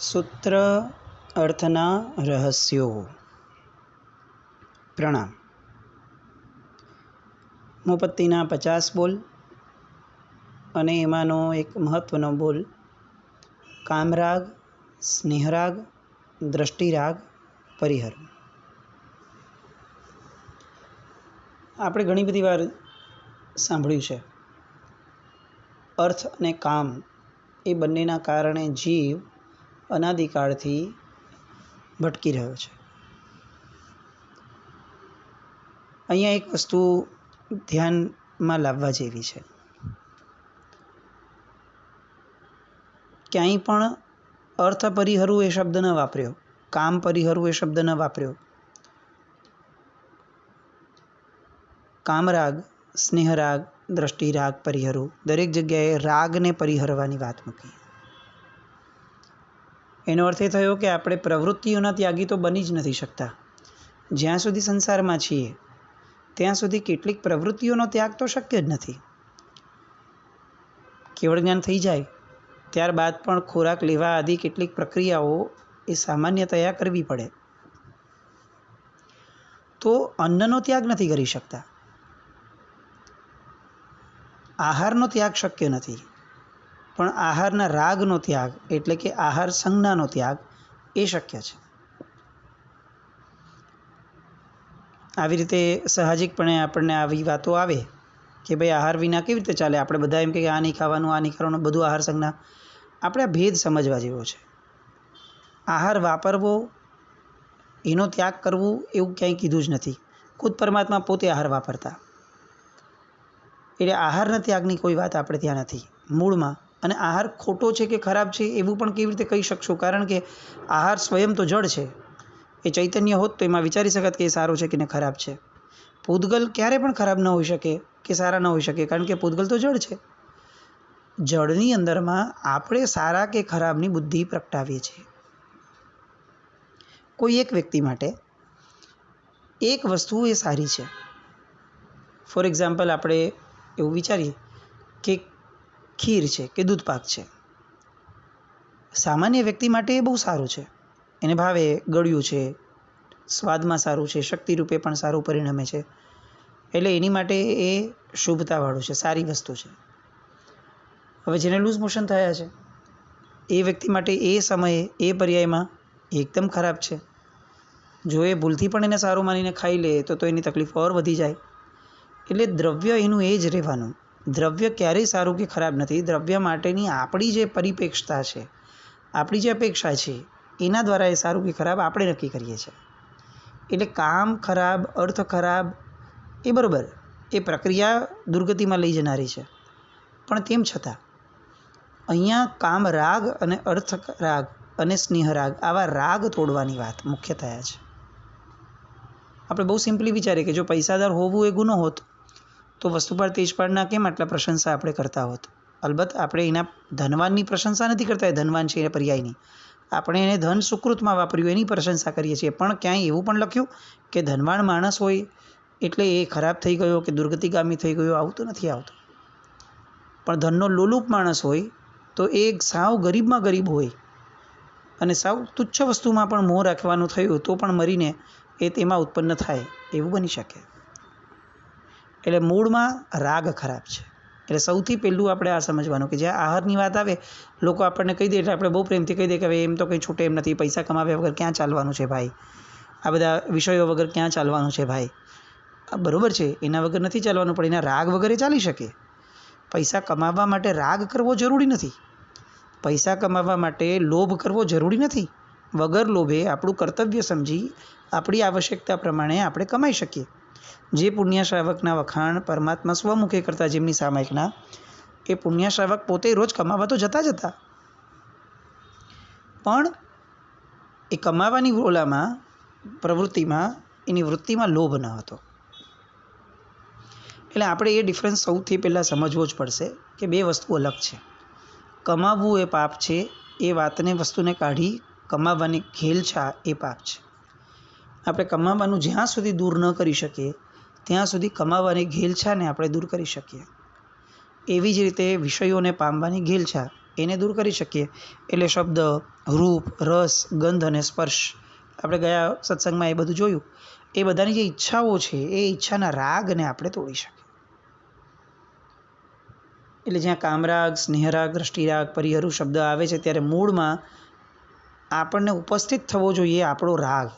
सूत्र अर्थना रहस्यो। प्रणाम। मोपत्तीना 50 बोल अने एमानो एक महत्वनो बोल कामराग, स्नेहराग, दृष्टिराग, परिहर। આપણે ઘણી બધી વાર સાંભળ્યું છે અર્થ અને કામ એ બંનેના કારણે જીવ અનાદિકાળથી ભટકી રહ્યો છે। અહીંયા એક વસ્તુ ધ્યાનમાં લાવવા જેવી છે, ક્યાંય પણ અર્થ પરિહરવું એ શબ્દ ન વાપર્યો, કામ પરિહરવું એ શબ્દ ન વાપર્યો, કામરાગ, સ્નેહરાગ, દૃષ્ટિરાગ, પરિહરવું દરેક જગ્યાએ રાગને પરિહરવાની વાત મૂકી। એનો અર્થ એ થયો કે આપણે પ્રવૃત્તિઓના ત્યાગી તો બની જ નથી શકતા। જ્યાં સુધી સંસારમાં છીએ ત્યાં સુધી કેટલીક પ્રવૃત્તિઓનો ત્યાગ તો શક્ય જ નથી। કેવળ જ્ઞાન થઈ જાય ત્યારબાદ પણ ખોરાક લેવા આદિ કેટલીક પ્રક્રિયાઓ એ સામાન્યતયા કરવી પડે, તો અન્નનો ત્યાગ નથી કરી શકતા, આહારનો ત્યાગ શક્ય નથી, પણ આહારના રાગનો ત્યાગ એટલે કે આહાર સંજ્ઞાનો ત્યાગ એ શક્ય છે। આવી રીતે સાહજિકપણે આપણને આવી વાતો આવે કે ભાઈ આહાર વિના કેવી રીતે ચાલે, આપણે બધા એમ કે આ નહીં ખાવાનું, આ નહીં કરવાનું, બધું આહાર સંજ્ઞા। આપણે આ ભેદ સમજવા જેવો છે। આહાર વાપરવો, એનો ત્યાગ કરવો એવું ક્યાંય કીધું જ નથી। ખુદ પરમાત્મા પોતે આહાર વાપરતા, એટલે આહારના ત્યાગની કોઈ વાત આપણે ત્યાં નથી મૂળમાં। અને આહાર ખોટો છે કે ખરાબ છે એવું પણ કેવી રીતે કહી શકશો, કારણ કે આહાર સ્વયં તો જડ છે, એ ચૈતન્ય હોત તો એમાં વિચારી શકત કે એ સારો છે કે ખરાબ છે। પૂતગલ ક્યારે પણ ખરાબ ન હોઈ શકે કે સારા ન હોઈ શકે, કારણ કે પૂતગલ તો જડ છે। જળની અંદરમાં આપણે સારા કે ખરાબની બુદ્ધિ પ્રગટાવીએ છીએ। કોઈ એક વ્યક્તિ માટે એક વસ્તુ એ સારી છે, ફોર એક્ઝામ્પલ આપણે એવું વિચારીએ કે ખીર છે કે દૂધ પાક છે, સામાન્ય વ્યક્તિ માટે એ બહુ સારું છે, એને ભાવે, ગળ્યું છે, સ્વાદમાં સારું છે, શક્તિરૂપે પણ સારું પરિણમે છે, એટલે એની માટે એ શુભતાવાળું છે, સારી વસ્તુ છે। હવે જેને લૂઝ મોશન થયા છે એ વ્યક્તિ માટે એ સમયે એ પર્યાયમાં એકદમ ખરાબ છે। જો એ ભૂલથી પણ એને સારું માનીને ખાઈ લે તો એની તકલીફ ઓર વધી જાય। એટલે દ્રવ્ય એનું એ જ રહેવાનું। દ્રવ્ય ક્યારેય સારું કે ખરાબ નથી, દ્રવ્ય માટેની આપણી જે પરિપ્રેક્ષતા છે, આપણી જે અપેક્ષા છે, એના દ્વારા એ સારું કે ખરાબ આપણે નક્કી કરીએ છીએ। એટલે કામ ખરાબ, અર્થ ખરાબ એ બરાબર, એ પ્રક્રિયા દુર્ગતિમાં લઈ જનારી છે, પણ તેમ છતાં અહીંયા કામ રાગ અને અર્થ રાગ અને સ્નેહ રાગ, આવા રાગ તોડવાની વાત મુખ્ય થયા છે। આપણે બહુ સિમ્પલી વિચારીએ કે જો પૈસાદાર હોવું એ ગુનો હોત તો વસ્તુપાળ તેજપાળના કેમ આટલા પ્રશંસા આપણે કરતા હોત। અલબત્ત આપણે એના ધનવાનની પ્રશંસા નથી કરતા, એ ધનવાન છે એ પર્યાયની, આપણે એને ધન સુકૃતમાં વાપર્યું એની પ્રશંસા કરીએ છીએ। પણ ક્યાંય એવું પણ લખ્યું કે ધનવાન માણસ હોય એટલે એ ખરાબ થઈ ગયો કે દુર્ગતિગામી થઈ ગયો, આવું તો નથી આવતું। પણ ધનનો લોલુપ માણસ હોય તો એ સાવ ગરીબમાં ગરીબ હોય અને સાવ તુચ્છ વસ્તુમાં પણ મોહ રાખવાનું થયું તો પણ મરીને એ તેમાં ઉત્પન્ન થાય એવું બની શકે। એટલે મૂળમાં રાગ ખરાબ છે। એટલે સૌથી પહેલું આપણે આ સમજવાનું કે જ્યાં આહારની વાત આવે લોકો આપણને કહી દે એટલે આપણે બહુ પ્રેમથી કહી દે કે હવે એમ તો કંઈ છૂટે એમ નથી, પૈસા કમાવ્યા વગર ક્યાં ચાલવાનું છે ભાઈ, આ બધા વિષયો વગર ક્યાં ચાલવાનું છે ભાઈ। આ બરાબર છે, એના વગર નથી ચાલવાનું, પણ એના રાગ વગર ચાલી શકે। પૈસા કમાવવા માટે રાગ કરવો જરૂરી નથી, પૈસા કમાવવા માટે લોભ કરવો જરૂરી નથી। વગર લોભે આપણું કર્તવ્ય સમજી આપણી આવશ્યકતા પ્રમાણે આપણે કમાઈ શકીએ। જે પુણ્ય શ્રાવકના વખાણ પરમાત્મા સ્વમુખે કરતા જેમની સામાયિકના, એ પુણ્ય શ્રાવક પોતે રોજ કમાવા તો જતા જ હતા, પણ એ કમાવાની ઓલામાં પ્રવૃત્તિમાં એની વૃત્તિમાં લોભ ન હતો। એટલે આપણે એ ડિફરન્સ સૌથી પહેલાં સમજવો જ પડશે કે બે વસ્તુ અલગ છે। કમાવવું એ પાપ છે, એ વાતને વસ્તુને કાઢી કમાવવાની ઘેલછા એ પાપ છે। આપણે કમાવાનું જ્યાં સુધી દૂર ન કરી શકીએ ત્યાં સુધી કમાવાની ઘેલછાને આપણે દૂર કરી શકીએ। એવી જ રીતે વિષયોને પામવાની ઘેલછા એને દૂર કરી શકીએ. એટલે શબ્દ, રૂપ, રસ, ગંધ અને સ્પર્શ, આપણે ગયા સત્સંગમાં એ બધું જોયું. એ બધાની જે ઈચ્છાઓ છે એ ઈચ્છાના રાગને આપણે તોડી શકીએ. એટલે જ્યાં કામરાગ, સ્નેહરાગ, દ્રષ્ટિરાગ, પરિહરુ શબ્દ આવે છે ત્યારે મૂળમાં આપણને ઉપસ્થિત થવો જોઈએ આપણો રાગ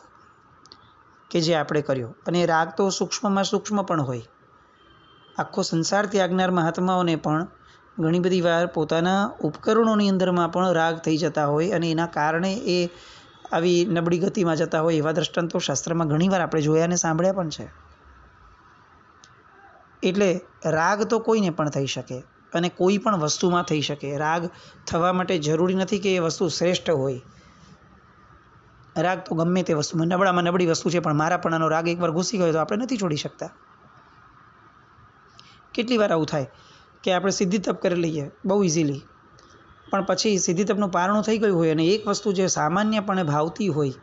કે જે આપણે કર્યો. અને રાગ તો સૂક્ષ્મમાં સૂક્ષ્મ પણ હોય. આખો સંસાર ત્યાગનાર મહાત્માઓને પણ ઘણી બધી વાર પોતાના ઉપકરણોની અંદરમાં પણ રાગ થઈ જતા હોય અને એના કારણે એ આવી નબળી ગતિમાં જતા હોય એવા દ્રષ્ટાંતો શાસ્ત્રમાં ઘણીવાર આપણે જોયા અને સાંભળ્યા પણ છે. એટલે રાગ તો કોઈને પણ થઈ શકે અને કોઈ પણ વસ્તુમાં થઈ શકે. રાગ થવા માટે જરૂરી નથી કે એ વસ્તુ શ્રેષ્ઠ હોય. રાગ તો ગમે તે વસ્તુમાં, નબળામાં નબળી વસ્તુ છે પણ મારાપણાનો રાગ એકવાર ઘૂસી ગયો તો આપણે નથી છોડી શકતા. કેટલી વાર આવું થાય કે આપણે સિદ્ધિ તપ કરી લઈએ બહુ ઇઝીલી, પણ પછી સિદ્ધિ તપનું પારણું થઈ ગયું હોય અને એક વસ્તુ જે સામાન્યપણે ભાવતી હોય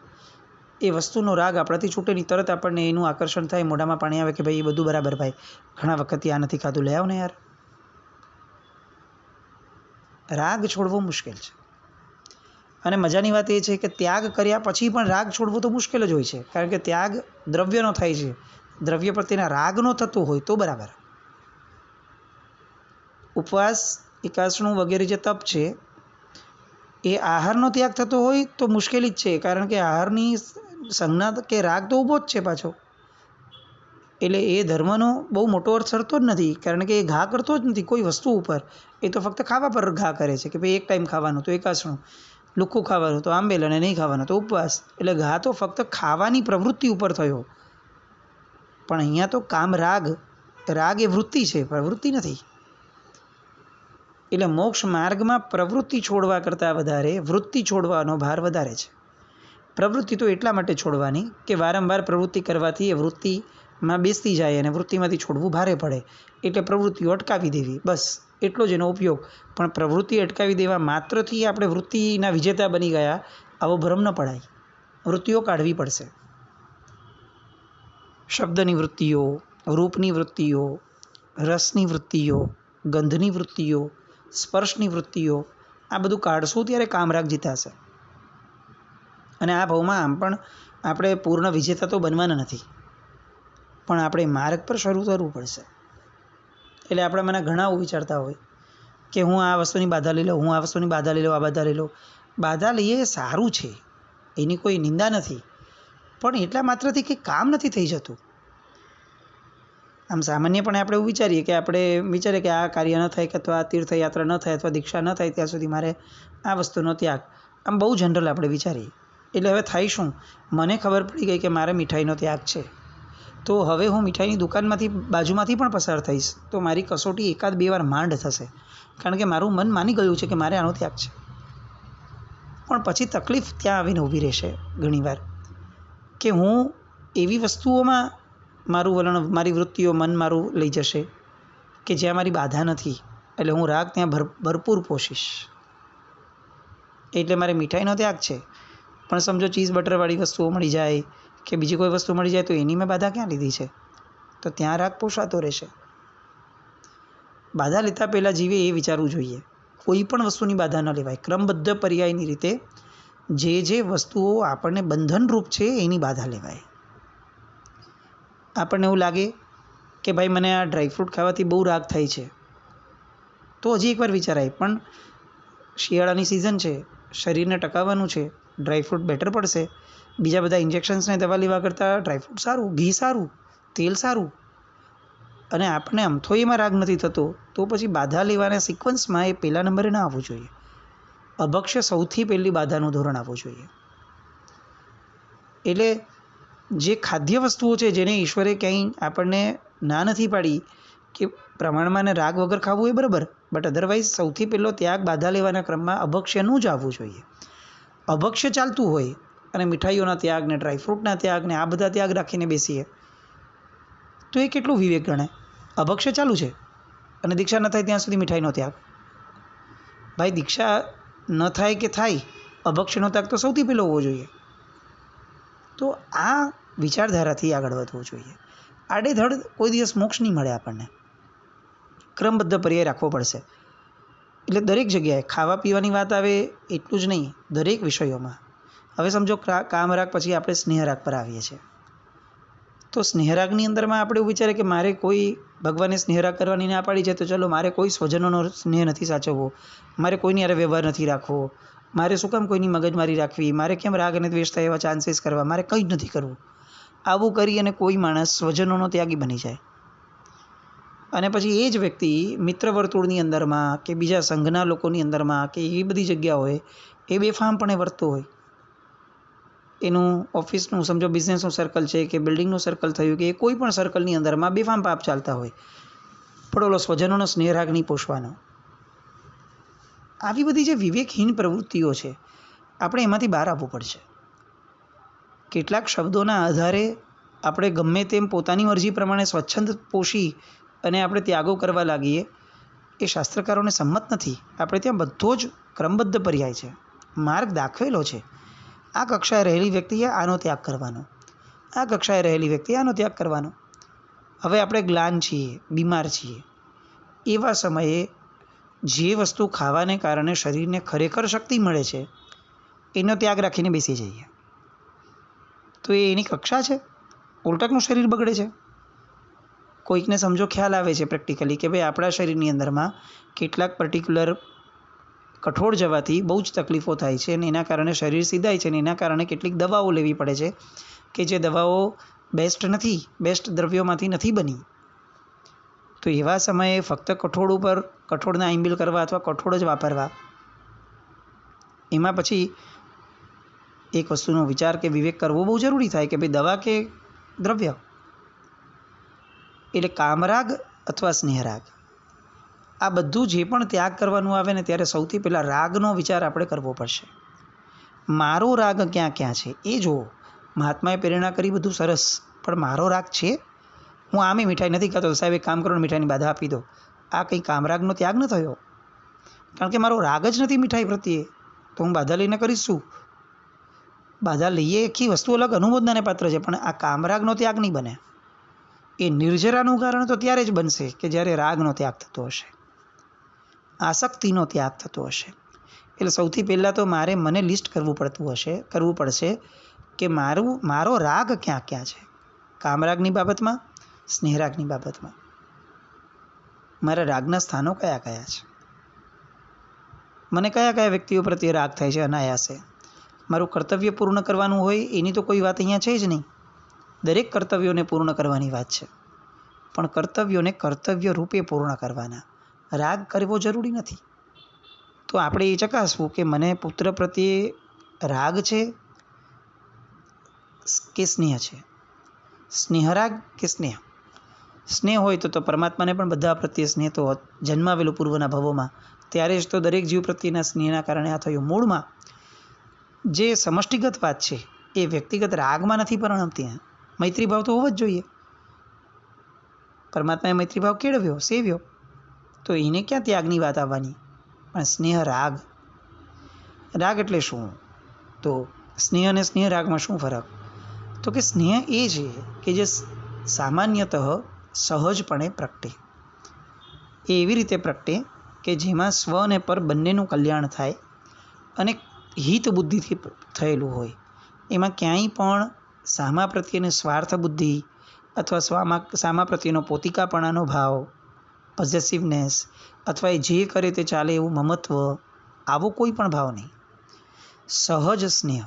એ વસ્તુનો રાગ આપણાથી છૂટે નહીં, તરત આપણને એનું આકર્ષણ થાય, મોઢામાં પાણી આવે કે ભાઈ એ બધું બરાબર ભાઈ, ઘણા વખતથી આ નથી ખાધું, લઈ આવ ને યાર. રાગ છોડવો મુશ્કેલ છે. અને મજાની વાત એ છે કે ત્યાગ કર્યા પછી પણ રાગ છોડવો તો મુશ્કેલ જ હોય છે, કારણ કે ત્યાગ દ્રવ્યનો થાય છે. દ્રવ્ય પ્રત્યેના રાગ ન થતો હોય તો બરાબર. ઉપવાસ, એકાસણું વગેરે જે તપ છે એ આહારનો ત્યાગ થતો હોય તો મુશ્કેલી જ છે, કારણ કે આહારની સંજ્ઞા કે રાગ તો ઊભો જ છે પાછો. એટલે એ ધર્મનો બહુ મોટો અર્થ સરતો જ નથી, કારણ કે એ ઘા કરતો જ નથી કોઈ વસ્તુ ઉપર. એ તો ફક્ત ખાવા પર ઘા કરે છે કે ભાઈ એક ટાઈમ ખાવાનું તો એકાસણું, લુખ્ખું ખાવાનું તો આંબેલ અને નહીં ખાવાનું તો ઉપવાસ. એટલે ઘા તો ફક્ત ખાવાની પ્રવૃત્તિ ઉપર થયો. પણ અહીંયા તો કામ રાગ, રાગ એ વૃત્તિ છે, પ્રવૃત્તિ નથી. એટલે મોક્ષ માર્ગમાં પ્રવૃત્તિ છોડવા કરતાં વધારે વૃત્તિ છોડવાનો ભાર વધારે છે. પ્રવૃત્તિ તો એટલા માટે છોડવાની કે વારંવાર પ્રવૃત્તિ કરવાથી એ વૃત્તિમાં બેસતી જાય અને વૃત્તિમાંથી છોડવું ભારે પડે. એટલે પ્રવૃત્તિઓ અટકાવી દેવી, બસ એટલો જ એનો ઉપયોગ. પણ પ્રવૃત્તિ અટકાવી દેવા માત્રથી આપણે વૃત્તિના વિજેતા બની ગયા આવો ભ્રમ ન પડાય. વૃત્તિઓ કાઢવી પડશે. શબ્દની વૃત્તિઓ, રૂપની વૃત્તિઓ, રસની વૃત્તિઓ, ગંધની વૃત્તિઓ, સ્પર્શની વૃત્તિઓ, આ બધું કાઢશું ત્યારે કામરાગ જીતાશે. અને આ ભાવમાં આમ પણ આપણે પૂર્ણ વિજેતા તો બનવાના નથી, પણ આપણે માર્ગ પર શરૂ કરવું પડશે. એટલે આપણા મને ઘણા વિચારતા હોય કે હું આ વસ્તુની બાધા લઈ લઉં, હું આ વસ્તુની બાધા લઈ લઉં, આ બાધા લઈ લઉં. બાધા લઈએ એ સારું છે, એની કોઈ નિંદા નથી, પણ એટલા માત્રથી કંઈ કામ નથી થઈ જતું. આમ સામાન્યપણે આપણે એવું વિચારીએ કે આ કાર્ય ન થાય કે અથવા આ તીર્થયાત્રા ન થાય અથવા દીક્ષા ન થાય ત્યાં સુધી મારે આ વસ્તુનો ત્યાગ, આમ બહુ જનરલ આપણે વિચારીએ. એટલે હવે થાય શું, મને ખબર પડી ગઈ કે મારે મીઠાઈનો ત્યાગ છે, તો હવે હું મીઠાઈની દુકાનમાંથી બાજુમાંથી પણ પસાર થઈશ તો મારી કસોટી એકાદ બે વાર માંડ થશે, કારણ કે મારું મન માની ગયું છે કે મારે આનો ત્યાગ છે. પણ પછી તકલીફ ત્યાં આવીને ઊભી રહેશે ઘણીવાર કે હું એવી વસ્તુઓમાં મારું વલણ, મારી વૃત્તિઓ, મન મારું લઈ જશે કે જ્યાં મારી બાધા નથી. એટલે હું રાગ ત્યાં ભરપૂર પોષીશ. એટલે મારે મીઠાઈનો ત્યાગ છે, પણ સમજો ચીઝ બટરવાળી વસ્તુઓ મળી જાય કે બીજી કોઈ વસ્તુ મળી જાય તો એની મેં બાધા ક્યાં લીધી છે, તો ત્યાં રાગ પોષાતો રહેશે. બાધા લેતા પહેલાં જીવે એ વિચારવું જોઈએ, કોઈ પણ વસ્તુની બાધા ન લેવાય. ક્રમબદ્ધ પર્યાયની રીતે જે વસ્તુઓ આપણને બંધનરૂપ છે એની બાધા લેવાય. આપણને એવું લાગે કે ભાઈ મને આ ડ્રાયફ્રૂટ ખાવાથી બહુ રાગ થાય છે, તો હજી એકવાર વિચારાય, પણ શિયાળાની સિઝન છે, શરીરને ટકાવવાનું છે, ડ્રાયફ્રૂટ બેટર પડશે. બીજા બધા ઇન્જેક્શન્સને દવા લેવા કરતાં ડ્રાયફ્રૂટ સારું, ઘી સારું, તેલ સારું, અને આપણને અમથો એમાં રાગ નથી થતો, તો પછી બાધા લેવાના સિક્વન્સમાં એ પહેલા નંબરે ના આવવું જોઈએ. અભક્ષ્ય સૌથી પહેલી બાધાનું ધોરણ આવવું જોઈએ. એટલે જે ખાદ્ય વસ્તુઓ છે જેને ઈશ્વરે ક્યાંય આપણને ના નથી પાડી કે પ્રમાણમાં ને રાગ વગર ખાવું એ બરાબર, બટ અધરવાઇઝ સૌથી પહેલો ત્યાગ બાધા લેવાના ક્રમમાં અભક્ષ્યનું જ આવવું જોઈએ. અભક્ષ્ય ચાલતું હોય અને મીઠાઈઓના ત્યાગ ને ડ્રાયફ્રૂટના ત્યાગ ને આ બધા ત્યાગ રાખીને બેસીએ તો એ કેટલું વિવેક ગણાય. અભક્ષ્ય ચાલુ છે અને દીક્ષા ન થાય ત્યાં સુધી મીઠાઈનો ત્યાગ. ભાઈ દીક્ષા ન થાય કે થાય, અભક્ષ્યનો ત્યાગ તો સૌથી પહેલો હોવો જોઈએ. તો આ વિચારધારાથી આગળ વધવું જોઈએ. આડેધડ કોઈ દિવસ મોક્ષ નહીં મળે આપણને, ક્રમબદ્ધ પર્યાય રાખવો પડશે. એટલે દરેક જગ્યાએ ખાવા પીવાની વાત આવે એટલું જ નહીં, દરેક વિષયોમાં. હવે સમજો કામરાગ પછી આપણે સ્નેહરાગ પર આવીએ છીએ. તો સ્નેહરાગની અંદરમાં આપણે એવું વિચારે કે મારે કોઈ ભગવાને સ્નેહરાગ કરવાની ના પાડી છે, તો ચલો મારે કોઈ સ્વજનોનો સ્નેહ નથી સાચવવો, મારે કોઈની હારે વ્યવહાર નથી રાખવો, મારે શું કામ કોઈની મગજમારી રાખવી, મારે કેમ રાગ અને દ્વેષ થાય એવા ચાન્સીસ કરવા, મારે કંઈ જ નથી કરવું. આવું કરી અને કોઈ માણસ સ્વજનોનો ત્યાગી બની જાય અને પછી એ જ વ્યક્તિ મિત્ર વર્તુળની અંદરમાં કે બીજા સંઘના લોકોની અંદરમાં કે એ બધી જગ્યાઓએ એ બેફામપણે વર્તતો હોય. એનું ઓફિસનું સમજો બિઝનેસનું સર્કલ છે કે બિલ્ડિંગનું સર્કલ થયું કે કોઈ પણ સર્કલની અંદરમાં બેફામ પાપ ચાલતા હોય, પણ ઓલો સ્વજનોનો સ્નેહરાગ નહીં પોષવાનો. આવી બધી જે વિવેકહીન પ્રવૃત્તિઓ છે, આપણે એમાંથી બહાર આવવું પડશે. કેટલાક શબ્દોના આધારે આપણે ગમે તેમ પોતાની મરજી પ્રમાણે સ્વચ્છંદ પોષી અને આપણે ત્યાગો કરવા લાગીએ, એ શાસ્ત્રકારોને સંમત નથી. આપણે ત્યાં બધો જ ક્રમબદ્ધ પર્યાય છે, માર્ગ દાખવેલો છે. આ કક્ષાએ રહેલી વ્યક્તિએ આનો ત્યાગ કરવાનો, આ કક્ષાએ રહેલી વ્યક્તિએ આનો ત્યાગ કરવાનો. હવે આપણે ગ્લાન છીએ, બીમાર છીએ, એવા સમયે જે વસ્તુ ખાવાને કારણે શરીરને ખરેખર શક્તિ મળે છે એનો ત્યાગ રાખીને બેસી જઈએ, તો એ એની કક્ષા છે? ઉલટાનું શરીર બગડે છે. કોઈકને સમજો ખ્યાલ આવે છે પ્રેક્ટિકલી કે ભાઈ આપણા શરીરની અંદરમાં કેટલાક પર્ટિક્યુલર કઠોળ જવાથી બહુ જ તકલીફો થાય છે અને એના કારણે શરીર સીધાય છે અને એના કારણે કેટલીક દવાઓ લેવી પડે છે કે જે દવાઓ બેસ્ટ દ્રવ્યોમાંથી નથી બની. તો એવા સમયે ફક્ત કઠોળ ઉપર કઠોળને આંબીલ કરવા અથવા કઠોળ જ વાપરવા, એમાં પછી એક વસ્તુનો વિચાર કે વિવેક કરવો બહુ જરૂરી થાય કે ભાઈ દવા કે દ્રવ્ય. એટલે કામરાગ અથવા સ્નેહરાગ, આ બધું જે પણ ત્યાગ કરવાનું આવે ને ત્યારે સૌથી પહેલાં રાગનો વિચાર આપણે કરવો પડશે. મારો રાગ ક્યાં ક્યાં છે એ જુઓ. મહાત્માએ પ્રેરણા કરી બધું સરસ, પણ મારો રાગ છે? હું આમે મીઠાઈ નથી ખાતો, સાહેબ એક કામ કરો ને મીઠાઈની બાધા આપી દો. આ કંઈ કામરાગનો ત્યાગ ન થયો, કારણ કે મારો રાગ જ નથી મીઠાઈ પ્રત્યે. તો હું બાધા લઈને કરીશ શું? બાધા લઈએ આખી વસ્તુ અલગ અનુમોદનાને પાત્ર છે, પણ આ કામરાગનો ત્યાગ નહીં બને. એ નિર્જરાનું કારણ તો ત્યારે જ બનશે કે જ્યારે રાગનો ત્યાગ થતો હશે, આસક્તિનો ત્યાગ થતો હશે. એટલે સૌથી પહેલાં તો મને લિસ્ટ કરવું પડશે કે મારો રાગ ક્યાં ક્યાં છે. કામરાગની બાબતમાં, સ્નેહરાગની બાબતમાં મારા રાગના સ્થાનો કયા કયા છે. મને કયા કયા વ્યક્તિઓ પ્રત્યે રાગ થાય છે અનાયાસે. મારું કર્તવ્ય પૂર્ણ કરવાનું હોય એની તો કોઈ વાત અહીંયા છે જ નહીં. દરેક કર્તવ્યોને પૂર્ણ કરવાની વાત છે, પણ કર્તવ્યોને કર્તવ્ય રૂપે પૂર્ણ કરવાના. રાગ કરવો જરૂરી નથી. તો આપણે એ ચકાસવું કે મને પુત્ર પ્રત્યે રાગ છે કે સ્નેહ છે. સ્નેહરાગ કે સ્નેહ? સ્નેહ હોય તો પરમાત્માને પણ બધા પ્રત્યે સ્નેહ તો જન્માવેલું પૂર્વના ભવોમાં, ત્યારે જ તો દરેક જીવ પ્રત્યેના સ્નેહના કારણે આ થયું. મૂળમાં જે સમષ્ટિગત વાત છે એ વ્યક્તિગત રાગમાં નથી પરિણમતી. મૈત્રી ભાવ તો હોવો જ જોઈએ. પરમાત્માએ મૈત્રી ભાવ કેળવ્યો, સેવ્યો, તો એને ક્યાં ત્યાગની વાત આવવાની? પણ સ્નેહ રાગ એટલે શું? તો સ્નેહ અને સ્નેહ રાગમાં શું ફરક? તો કે સ્નેહ એ છે કે જે સામાન્યતઃ સહજપણે પ્રગટે. એ એવી રીતે પ્રગટે કે જેમાં સ્વ અને પર બંનેનું કલ્યાણ થાય અને હિત બુદ્ધિથી થયેલું હોય. એમાં ક્યાંય પણ સામા પ્રત્યેની સ્વાર્થ બુદ્ધિ અથવા સામા પ્રત્યેનો પોતિકાપણાનો ભાવ, પોઝેસિવનેસ, અથવા એ જે કરે તે ચાલે એવું મમત્વ, આવો કોઈ પણ ભાવ નહીં. સહજ સ્નેહ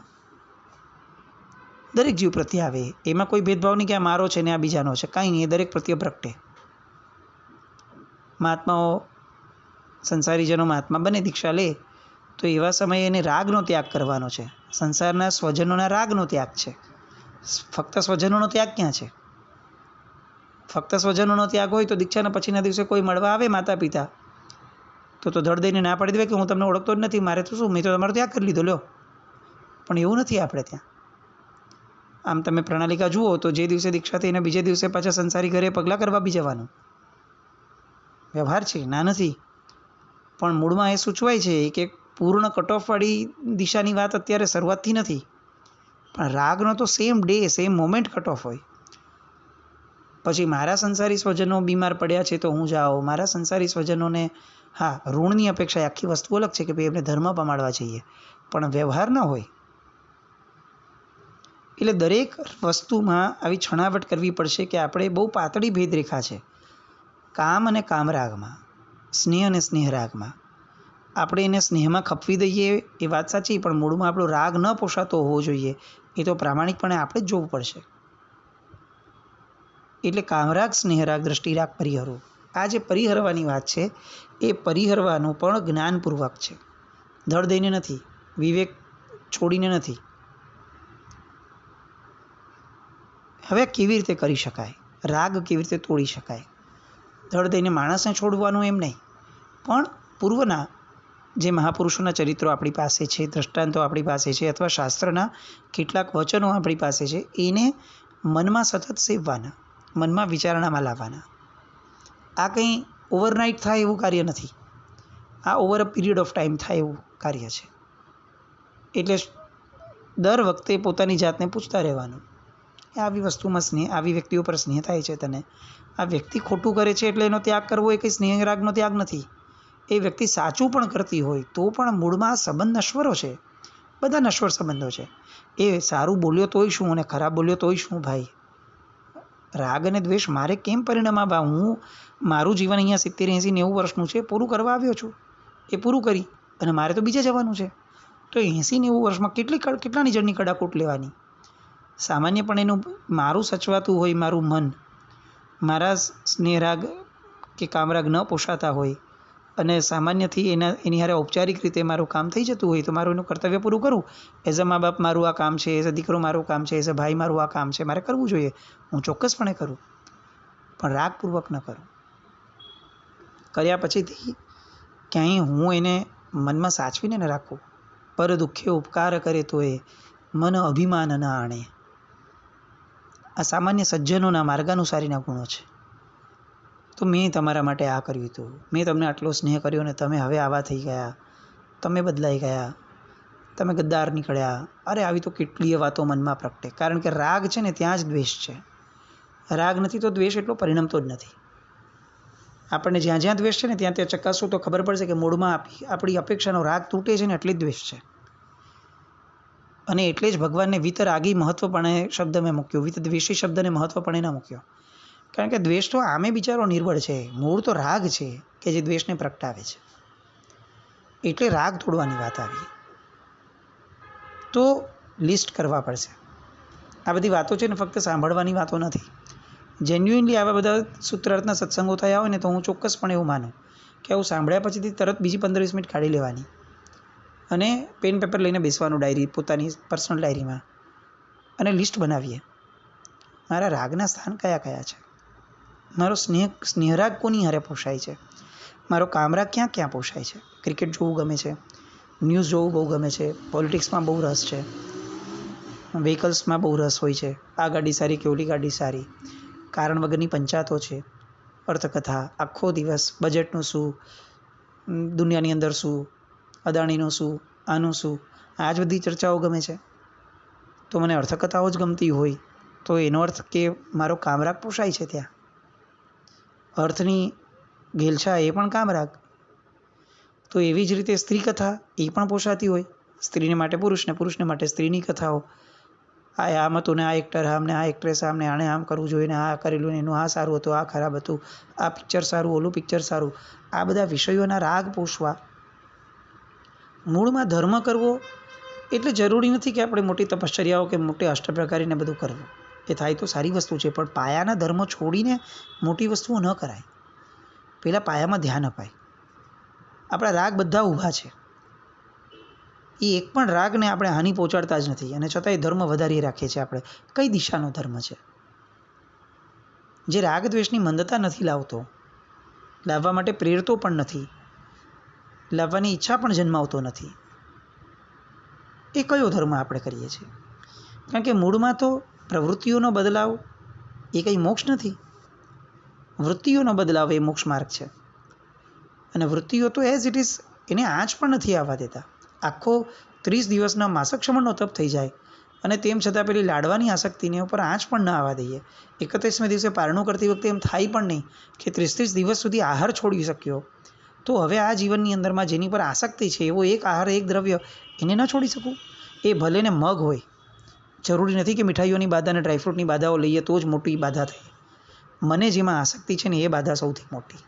દરેક જીવ પ્રત્યે આવે. એમાં કોઈ ભેદભાવ નહીં કે આ મારો છે ને આ બીજાનો છે, કાંઈ નહીં. એ દરેક પ્રત્યે પ્રગટે. મહાત્માઓ, સંસારીજનો મહાત્મા બને, દીક્ષા લે, તો એવા સમયે એને રાગનો ત્યાગ કરવાનો છે. સંસારના સ્વજનોના રાગનો ત્યાગ છે. ફક્ત સ્વજનોનો ત્યાગ ક્યાં છે? ફક્ત સ્વજનોનો ત્યાગ હોય તો દીક્ષાના પછીના દિવસે કોઈ મળવા આવે માતા પિતા, તો ધડ દઈને ના પાડી દેવાય કે હું તમને ઓળખતો જ નથી, મારે તો શું, મેં તો તમારો ત્યાગ કરી લીધો, લ્યો. પણ એવું નથી આપણે ત્યાં. આમ તમે પ્રણાલિકા જુઓ તો જે દિવસે દીક્ષા થઈને બીજે દિવસે પાછા સંસારી ઘરે પગલાં કરવા બી જવાનું વ્યવહાર છે, ના નથી. પણ મૂળમાં એ સૂચવાય છે કે પૂર્ણ કટઓફવાળી દિશાની વાત અત્યારે શરૂઆતથી નથી, પણ રાગનો તો same day same moment cutoff હોય. પછી મારા સંસારી સ્વજનો બીમાર પડ્યા છે તો હું જાઉં, મારા સંસારી સ્વજનોને હા, ઋણની અપેક્ષા આખી વસ્તુ અલગ છે કે ભાઈ એમને ધર્મ પમાડવા જઈએ, પણ વ્યવહાર ન હોય. એટલે દરેક વસ્તુમાં આવી છણાવટ કરવી પડશે કે આપણે બહુ પાતળી ભેદરેખા છે કામ અને કામરાગમાં, સ્નેહ અને સ્નેહરાગમાં. આપણે એને સ્નેહમાં ખપવી દઈએ એ વાત સાચી, પણ મૂળમાં આપણો રાગ ન પોષાતો હોવો જોઈએ એ તો પ્રામાણિકપણે આપણે જ જોવું પડશે. એટલે કામરાગ, સ્નેહરાગ, દ્રષ્ટિરાગ, પરિહરો, આ જે પરિહરવાની વાત છે એ પરિહરવાનું પણ જ્ઞાનપૂર્વક છે, ધડ દઈને નથી, વિવેક છોડીને નથી. હવે કેવી રીતે કરી શકાય, રાગ કેવી રીતે તોડી શકાય? ધડ દઈને માણસને છોડવાનું એમ નહીં, પણ પૂર્વના જે મહાપુરુષોના ચરિત્રો આપણી પાસે છે, દ્રષ્ટાંતો આપણી પાસે છે, અથવા શાસ્ત્રના કેટલાક વચનો આપણી પાસે છે, એને મનમાં સતત સેવવાના, મનમાં વિચારણામાં લાવવાના. આ કંઈ ઓવરનાઇટ થાય એવું કાર્ય નથી, આ over a period of time થાય એવું કાર્ય છે. એટલે દર વખતે પોતાની જાતને પૂછતા રહેવાનું કે આવી વસ્તુમાં સ્નેહ, આવી વ્યક્તિઓ પર સ્નેહ થાય છે તને, આ વ્યક્તિ ખોટું કરે છે એટલે એનો ત્યાગ કરવો એ કંઈ સ્નેહરાગનો ત્યાગ નથી. એ વ્યક્તિ સાચું પણ કરતી હોય તો પણ મૂળમાં સંબંધ નશ્વરો છે, બધા નશ્વર સંબંધો છે. એ સારું બોલ્યો તોય શું અને ખરાબ બોલ્યો તોય શું ભાઈ? રાગ અને દ્વેષ મારે કેમ પરિણામ આપવા? હું મારું જીવન અહીંયા 70, 80, 90 વર્ષનું છે, પૂરું કરવા આવ્યો છું. એ પૂરું કરી અને મારે તો બીજે જવાનું છે. તો 80, 90 વર્ષમાં કેટલાની જણની કડાકૂટ લેવાની? સામાન્યપણે એનું મારું સચવાતું હોય, મારું મન, મારા સ્નેહરાગ કે કામરાગ ન પોષાતા હોય અને સામાન્યથી એની હારે ઔપચારિક રીતે મારું કામ થઈ જતું હોય તો મારું એનું કર્તવ્ય પૂરું કરું. એઝ અ મા બાપ મારું આ કામ છે, એઝ અ દીકરો મારું કામ છે, એઝ અ ભાઈ મારું આ કામ છે, મારે કરવું જોઈએ, હું ચોક્કસપણે કરું, પણ રાગપૂર્વક ન કરું. કર્યા પછીથી ક્યાંય હું એને મનમાં સાચવીને ન રાખું. પર દુઃખે ઉપકાર કરે તો એ મન અભિમાન ન આણે. આ સામાન્ય સજ્જનોના માર્ગાનુસારીના ગુણો છે. તો મેં તમારા માટે આ કર્યું હતું, મેં તમને આટલો સ્નેહ કર્યો અને તમે હવે આવા થઈ ગયા, તમે બદલાઈ ગયા, તમે ગદ્દાર નીકળ્યા. અરે આવી તો કેટલીય વાતો મનમાં પ્રગટે, કારણ કે રાગ છે ને ત્યાં જ દ્વેષ છે. રાગ નથી તો દ્વેષ એટલો પરિણમતો જ નથી. આપણને જ્યાં જ્યાં દ્વેષ છે ને ત્યાં ત્યાં ચકાસવું તો ખબર પડશે કે મૂળમાં આપણી અપેક્ષાનો રાગ તૂટે છે ને એટલે જ દ્વેષ છે. અને એટલે જ ભગવાનને વિતરાગી મહત્વપણે શબ્દ મેં મૂક્યો, વિત દ્વેષી શબ્દને મહત્વપણે ન મૂક્યો. કારણ કે દ્વેષ તો આમે બિચારો નિર્બળ છે, મૂળ તો રાગ છે કે જે દ્વેષને પ્રગટાવે છે. એટલે રાગ તોડવાની વાત આવી. તો લિસ્ટ કરવા પડશે. આ બધી વાતો છે ને ફક્ત સાંભળવાની વાતો નથી. જેન્યુઇનલી આવા બધા સૂત્રાર્થના સત્સંગો થયા હોય ને તો હું ચોક્કસપણે એવું માનું કે આવું સાંભળ્યા પછીથી તરત બીજી 15-20 મિનિટ કાઢી લેવાની અને પેન પેપર લઈને બેસવાનું, ડાયરી, પોતાની પર્સનલ ડાયરીમાં, અને લિસ્ટ બનાવીએ. મારા રાગના સ્થાન કયા કયા છે, મારો સ્નેહરાગ કોની હારે પોષાય છે, મારો કામરાગ ક્યાં ક્યાં પોષાય છે. ક્રિકેટ જોવું ગમે છે, ન્યૂઝ જોવું બહુ ગમે છે, પોલિટિક્સમાં બહુ રસ છે, વ્હીકલ્સમાં બહુ રસ હોય છે, આ ગાડી સારી કે ઓલી ગાડી સારી, કારણ વગરની પંચાતો છે, અર્થકથા, આખો દિવસ બજેટનું શું, દુનિયાની અંદર શું, અદાણીનું શું, આનું શું, આ જ બધી ચર્ચાઓ ગમે છે. તો મને અર્થકથાઓ જ ગમતી હોય તો એનો અર્થ કે મારો કામરાગ પોષાય છે ત્યાં. અર્થની ઘેલછા એ પણ કામરાગ. તો એવી જ રીતે સ્ત્રી કથા એ પણ પોષાતી હોય, સ્ત્રીને માટે પુરુષને, પુરુષને માટે સ્ત્રીની કથાઓ. આ આમ હતું ને આ એક્ટર આમ ને આ એક્ટ્રેસ આમ ને આણે આમ કરવું જોઈએ ને આ કરેલું ને એનું આ સારું હતું, આ ખરાબ હતું, આ પિક્ચર સારું, ઓલું પિક્ચર સારું. આ બધા વિષયોના રાગ પોષવા. મૂળમાં ધર્મ કરવો એટલે જરૂરી નથી કે આપણે મોટી તપશ્ચર્યાઓ કે મોટી અષ્ટપ્રકારીને બધું કરવું. એ થાય તો સારી વસ્તુ છે, પણ પાયાના ધર્મ છોડીને મોટી વસ્તુઓ ન કરાય. પહેલાં પાયામાં ધ્યાન અપાય. આપણા રાગ બધા ઊભા છે, એ એક પણ રાગને આપણે હાનિ પહોંચાડતા જ નથી, અને છતાંય ધર્મ વધારી રાખીએ છીએ આપણે. કઈ દિશાનો ધર્મ છે જે રાગ દ્વેષની મંદતા નથી લાવતો, લાવવા માટે પ્રેરતો પણ નથી, લાવવાની ઈચ્છા પણ જન્માવતો નથી? એ કયો ધર્મ આપણે કરીએ છીએ? કારણ કે મૂળમાં તો પ્રવૃત્તિઓનો બદલાવ એ કંઈ મોક્ષ નથી. વૃત્તિઓનો બદલાવ એ મોક્ષ માર્ગ છે. અને વૃત્તિઓ તો એઝ ઇટ ઇઝ એને આંચ પણ નથી આવવા દેતા. આખો 30 દિવસના માસક ક્ષમણનો તપ થઈ જાય અને તેમ છતાં પેલી લાડવાની આસક્તિને ઉપર આંચ પણ ન આવવા દઈએ. 31મે દિવસે પારણું કરતી વખતે એમ થાય પણ નહીં કે 30 દિવસ સુધી આહાર છોડી શક્યો તો હવે આ જીવનની અંદરમાં જેની પર આસક્તિ છે એવો એક આહાર, એક દ્રવ્ય એને ન છોડી શકું? એ ભલે ને મગ હોય. જરૂરી નથી કે મીઠાઈઓની બાધા અને ડ્રાયફ્રૂટની બાધાઓ લઈએ તો જ મોટી બાધા થાય. મને જેમાં આસક્તિ છે ને એ બાધા સૌથી મોટી.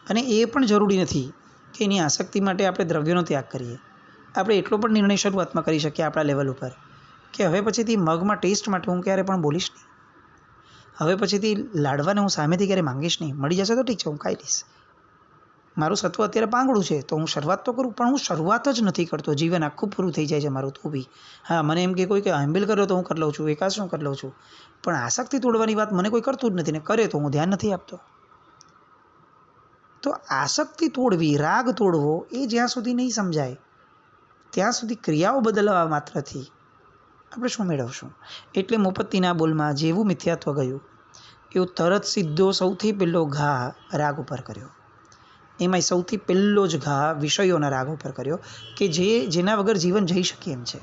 અને એ પણ જરૂરી નથી કે એની આસક્તિ માટે આપણે દ્રવ્યનો ત્યાગ કરીએ. આપણે એટલો પણ નિર્ણય શરૂઆતમાં કરી શકીએ આપણા લેવલ ઉપર કે હવે પછીથી મગમાં ટેસ્ટ માટે હું ક્યારે પણ બોલીશ નહીં. હવે પછીથી લાડવાને હું સામેથી ક્યારે માંગીશ નહીં. મળી જશે તો ઠીક છે, હું ખાઈ લઈશ. મારું સત્વ અત્યારે પાંગળું છે તો હું શરૂઆત તો કરું, પણ હું શરૂઆત જ નથી કરતો. જીવન આખું પૂરું થઈ જાય છે મારું તો બી. હા, મને એમ કે કોઈ કે હેમ્બલ કર્યો તો હું કરી લઉં છું, એકાદ શું કરી લઉં છું, પણ આસક્તિ તોડવાની વાત મને કોઈ કરતું જ નથી ને કરે તો હું ધ્યાન નથી આપતો. તો આસક્તિ તોડવી, રાગ તોડવો એ જ્યાં સુધી નહીં સમજાય ત્યાં સુધી ક્રિયાઓ બદલવા માત્રથી આપણે શું મેળવશું? એટલે મોપત્તીના બોલમાં જેવું મિથ્યાત્વ ગયું એવું તરત સીધો સૌથી પહેલો ઘા રાગ ઉપર કર્યો. એમાંય સૌથી પહેલો જ ઘા વિષયોના રાગ ઉપર કર્યો કે જેના વગર જીવન જઈ શકે એમ છે.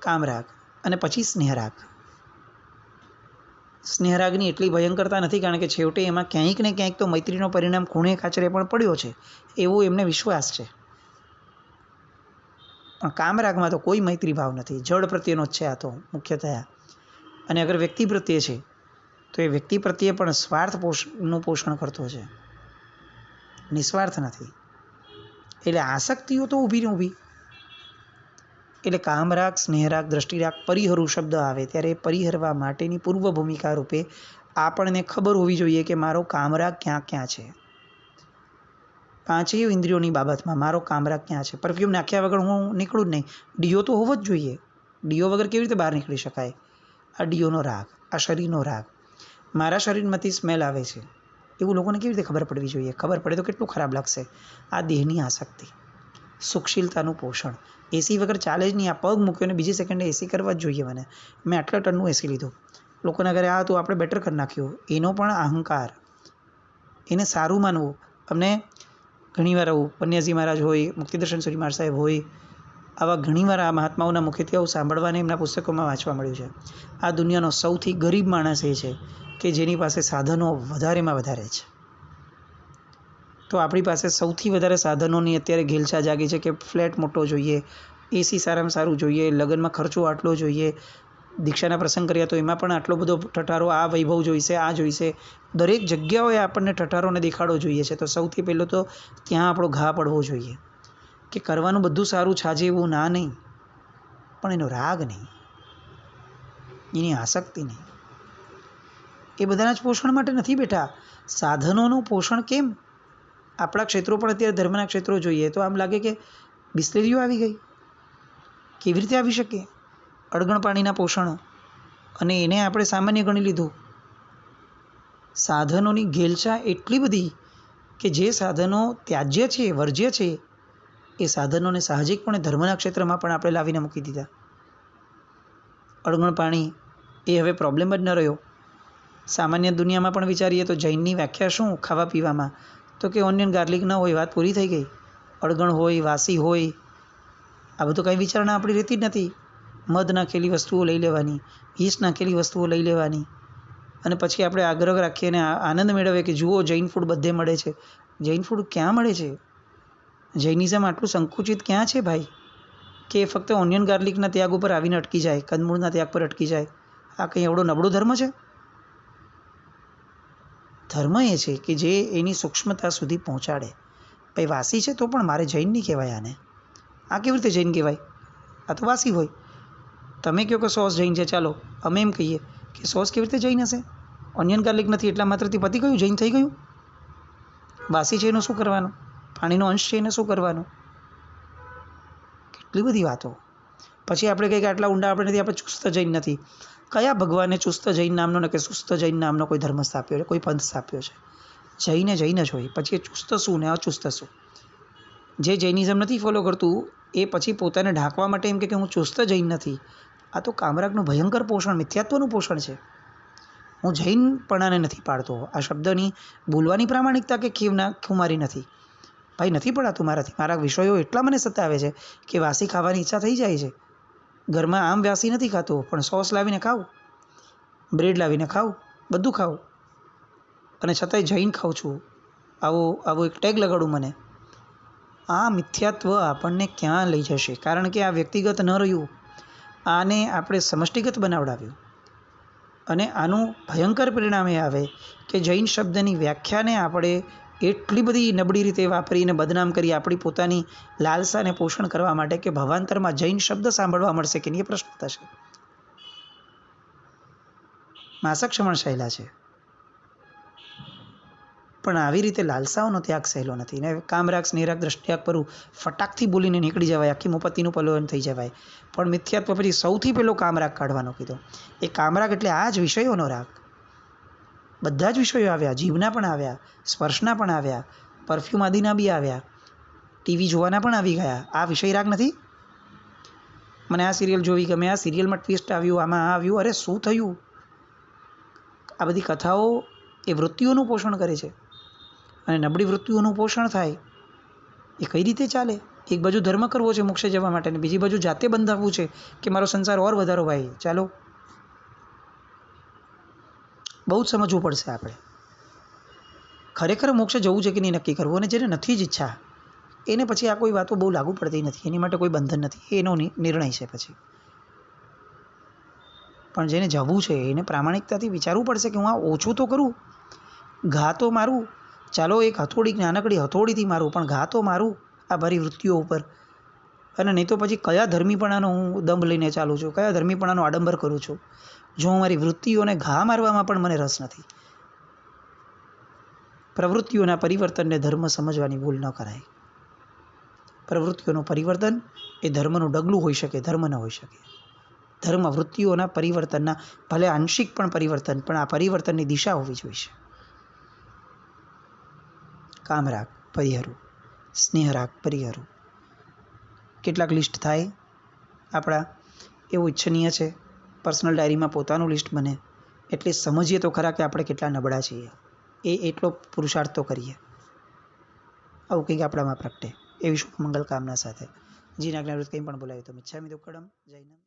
કામરાગ અને પછી સ્નેહરાગ. સ્નેહરાગની એટલી ભયંકરતા નથી કારણ કે છેવટે એમાં ક્યાંક ને ક્યાંક તો મૈત્રીનો પરિણામ ખૂણે ખાચરે પણ પડ્યો છે એવો એમને વિશ્વાસ છે. પણ કામરાગમાં તો કોઈ મૈત્રી ભાવ નથી, જળ પ્રત્યેનો જ છે આ તો મુખ્યતયા. અને અગર વ્યક્તિ પ્રત્યે છે તો એ વ્યક્તિ પ્રત્યે પણ સ્વાર્થનું પોષણ કરતો છે, નિસ્વાર્થ નથી. એટલે આસક્તિઓ તો ઊભી ને ઊભી. એટલે કામરાગ, સ્નેહરાગ, દ્રષ્ટિરાગ, પરિહરું શબ્દ આવે ત્યારે પરિહરવા માટેની પૂર્વ ભૂમિકા રૂપે આપણને ખબર હોવી જોઈએ કે મારો કામરાગ ક્યાં ક્યાં છે. પાંચેય ઇન્દ્રિયોની બાબતમાં મારો કામરાગ ક્યાં છે. પરફ્યુમ નાખ્યા વગર હું નીકળું જ નહીં. ડીઓ તો હોવો જ જોઈએ. ડીઓ વગર કેવી રીતે બહાર નીકળી શકાય? આ ડીઓનો રાગ, આ શરીરનો રાગ. મારા શરીરમાંથી સ્મેલ આવે છે એવું લોકોને કેવી રીતે ખબર પડવી જોઈએ? ખબર પડે તો કેટલું ખરાબ લાગશે. આ દેહની આસક્તિ, સુખશીલતાનું પોષણ. એસી વગર ચાલે જ નહીં. આ પગ મૂક્યો ને બીજી સેકન્ડે એસી કરવા જ જોઈએ મને. મેં આટલા ટનનું એસી લીધું. લોકોના ઘરે આ તો આપણે બેટર કરી નાખ્યું. એનો પણ અહંકાર, એને સારું માનવું. અમને ઘણીવાર આવું પન્યાજી મહારાજ હોય, મુક્તિદર્શન સુરી મહારાજ સાહેબ હોય, આવા ઘણીવાર આ મહાત્માઓના મુખેથી આવું સાંભળવાને એમના પુસ્તકોમાં વાંચવા મળ્યું છે. આ દુનિયાનો સૌથી ગરીબ માણસ એ છે કે જેની પાસે સાધનો વધારેમાં વધારે છે. તો આપણી પાસે સૌથી વધારે સાધનોની અત્યારે ઘેલછા જાગી છે કે ફ્લેટ મોટો જોઈએ, એસી સારામાં સારું જોઈએ, લગ્નમાં ખર્ચો આટલો જોઈએ, દીક્ષાના પ્રસંગ કર્યા તો એમાં પણ આટલો બધો ઠઠારો, આ વૈભવ જોઈશે, આ જોઈશે. દરેક જગ્યાઓએ આપણને ઠઠારોને દેખાડો જોઈએ છે. તો સૌથી પહેલો તો ત્યાં આપણો ઘા પડવો જોઈએ કે કરવાનું બધું સારું છાજે એવું ના નહીં, પણ એનો રાગ નહીં, એની આસક્તિ નહીં. એ બધાના જ પોષણ માટે નથી બેઠા. સાધનોનું પોષણ કેમ? આપણા ક્ષેત્રો પણ અત્યારે ધર્મના ક્ષેત્રો જોઈએ તો આમ લાગે કે બિસ્લેરીઓ આવી ગઈ. કેવી રીતે આવી શકે? અડગણ પાણીના પોષણ, અને એને આપણે સામાન્ય ગણી લીધું. સાધનોની ઘેલછા એટલી બધી કે જે સાધનો ત્યાજ્ય છે, વર્જ્ય છે, એ સાધનોને સાહજિકપણે ધર્મના ક્ષેત્રમાં પણ આપણે લાવીને મૂકી દીધા. અડગણ પાણી એ હવે પ્રોબ્લેમ જ ન રહ્યો. સામાન્ય દુનિયામાં પણ વિચારીએ તો જૈનની વ્યાખ્યા શું ખાવા પીવામાં? તો કે ઓનિયન ગાર્લિક ન હોય, વાત પૂરી થઈ ગઈ. અડગણ હોય, વાસી હોય, આ બધું કંઈ વિચારણા આપણી રહેતી જ નથી. મધ નાખેલી વસ્તુઓ લઈ લેવાની, ઈસ્ટ નાખેલી વસ્તુઓ લઈ લેવાની, અને પછી આપણે આગ્રહ રાખીએ અને આનંદ મેળવીએ કે જુઓ જૈન ફૂડ બધે મળે છે. જૈન ફૂડ ક્યાં મળે છે? જૈનિઝમ આટલું સંકુચિત ક્યાં છે ભાઈ કે ફક્ત ઓનિયન ગાર્લિકના ત્યાગ ઉપર આવીને અટકી જાય, કંદમૂળના ત્યાગ પર અટકી જાય? આ કંઈ એવડો નબળો ધર્મ છે? ધર્મ એ છે કે જે એની સૂક્ષ્મતા સુધી પહોંચાડે. ભાઈ વાસી છે તો પણ મારે જૈન નહીં કહેવાય આને. આ કેવી રીતે જૈન કહેવાય? આ તો વાસી હોય. તમે કહો કે સોસ જૈન છે, ચાલો અમે એમ કહીએ કે સોસ કેવી રીતે જૈન હશે? ઓનિયન ગાર્લિક નથી એટલા માત્રથી પતી ગયું, જૈન થઈ ગયું? વાસી છે એનું શું કરવાનું? પાણીનો અંશ છે એને શું કરવાનું? કેટલી બધી વાતો. પછી આપણે કહીએ કે આટલા ઊંડા આપણે નથી, આપણે ચુસ્ત જૈન નથી. કયા ભગવાને ચુસ્ત જૈન નામનો ને કે સુસ્ત જૈન નામનો કોઈ ધર્મ સ્થાપ્યો છે, કોઈ પંથ સ્થાપ્યો છે? જૈને જૈન જ હોય. પછી એ ચુસ્ત શું ને અચુસ્ત શું? જે જૈનિઝમ નથી ફોલો કરતું એ પછી પોતાને ઢાંકવા માટે એમ કે હું ચુસ્ત જૈન નથી. આ તો કામરાગનું ભયંકર પોષણ, મિથ્યાત્વનું પોષણ છે. હું જૈનપણાને નથી પાડતો. આ શબ્દની બોલવાની પ્રામાણિકતા કે ખુમારી નથી. ભાઈ નથી પડાતું મારાથી. મારા વિષયો એટલા મને સતાવે છે કે વાસી ખાવાની ઈચ્છા થઈ જાય છે. ઘરમાં આમ વાસી નથી ખાતો, પણ સોસ લાવીને ખાવું, બ્રેડ લાવીને ખાવું, બધું ખાવું. અને છતાંય જૈન ખાઉં છું, આવો એક ટેગ લગાડું મને, આ મિથ્યાત્વ આપણને ક્યાં લઈ જશે? કારણ કે આ વ્યક્તિગત ન રહ્યું, આને આપણે સમષ્ટિગત બનાવડાવ્યું. અને આનું ભયંકર પરિણામ એ આવે કે જૈન શબ્દની વ્યાખ્યાને આપણે એટલી બધી નબળી રીતે વાપરીને બદનામ કરી આપણી પોતાની લાલસાને પોષણ કરવા માટે કે ભવાંતરમાં જૈન શબ્દ સાંભળવા મળશે કે નહીં એ પ્રશ્ન થશે. માસક ક્ષમણ સહેલા છે, પણ આવી રીતે લાલસાઓનો ત્યાગ સહેલો નથી. ને કામરાગ સ્નેહરાગ દ્રષ્ટિયાગ પરુ ફટાકથી બોલીને નીકળી જવાય, આખી મોપત્તીનું પલોયન થઈ જવાય. પણ મિથ્યાત્વ પછી સૌથી પહેલો કામરાગ કાઢવાનો કીધો. એ કામરાગ એટલે આ જ વિષયોનો રાગ. બધા જ વિષયો આવ્યા, જીભના પણ આવ્યા, સ્પર્શના પણ આવ્યા, પરફ્યુમ આદિના બી આવ્યા, ટીવી જોવાના પણ આવી ગયા. આ વિષય રાગ નથી? મને આ સિરિયલ જોવી ગમે, આ સિરિયલમાં ટ્વિસ્ટ આવ્યું, આમાં આ આવ્યું, અરે શું થયું? આ બધી કથાઓ એ વૃત્તિઓનું પોષણ કરે છે. અને નબળી વૃત્તિઓનું પોષણ થાય એ કઈ રીતે ચાલે? એક બાજુ ધર્મ કરવો છે મોક્ષે જવા માટે, અને બીજી બાજુ જાતે બંધાવવું છે કે મારો સંસાર ઓર વધારો ભાઈ. ચાલો, બહુ જ સમજવું પડશે આપણે. ખરેખર મોક્ષે જવું છે કે નહીં નક્કી કરવું. અને જેને નથી જ ઈચ્છા એને પછી આ કોઈ વાતો બહુ લાગુ પડતી નથી, એની માટે કોઈ બંધન નથી, એનો નિર્ણય છે પછી. પણ જેને જવું છે એને પ્રામાણિકતાથી વિચારવું પડશે કે હું આ ઓછું તો કરું, ઘા તો મારું, ચાલો એક હથોડી, નાનકડી હથોડીથી મારું, પણ ઘા તો મારું આ મારી વૃત્તિઓ ઉપર. અને નહીં તો પછી કયા ધર્મીપણાનો હું દંભ લઈને ચાલું છું, કયા ધર્મીપણાનો આડંબર કરું છું, જો હું મારી વૃત્તિઓને ઘા મારવામાં પણ મને રસ નથી. પ્રવૃત્તિઓના પરિવર્તનને ધર્મ સમજવાની ભૂલ ન કરાય. પ્રવૃત્તિઓનું પરિવર્તન એ ધર્મનું ડગલું હોઈ શકે, ધર્મ ન હોઈ શકે. ધર્મ વૃત્તિઓના પરિવર્તનના ભલે આંશિક પણ પરિવર્તન, પણ આ પરિવર્તનની દિશા હોવી જોઈએ. કામરાગ પરિહરું, સ્નેહરાગ પરિહરું. કેટલાક લિસ્ટ થાય આપણા, એવું ઈચ્છનીય છે. પર્સનલ ડાયરીમાં પોતાનું લિસ્ટ બને, એટલે સમજીએ તો ખરા કે આપણે કેટલા નબળા છીએ. એટલો પુરુષાર્થ તો કરીએ. આવું કંઈક આપણામાં પ્રગટે એવી શુભ મંગલ કામના સાથે. જીના જ્ઞાન કંઈ પણ બોલાય તો મિચ્છામિ દુક્કડમ. જય નમ.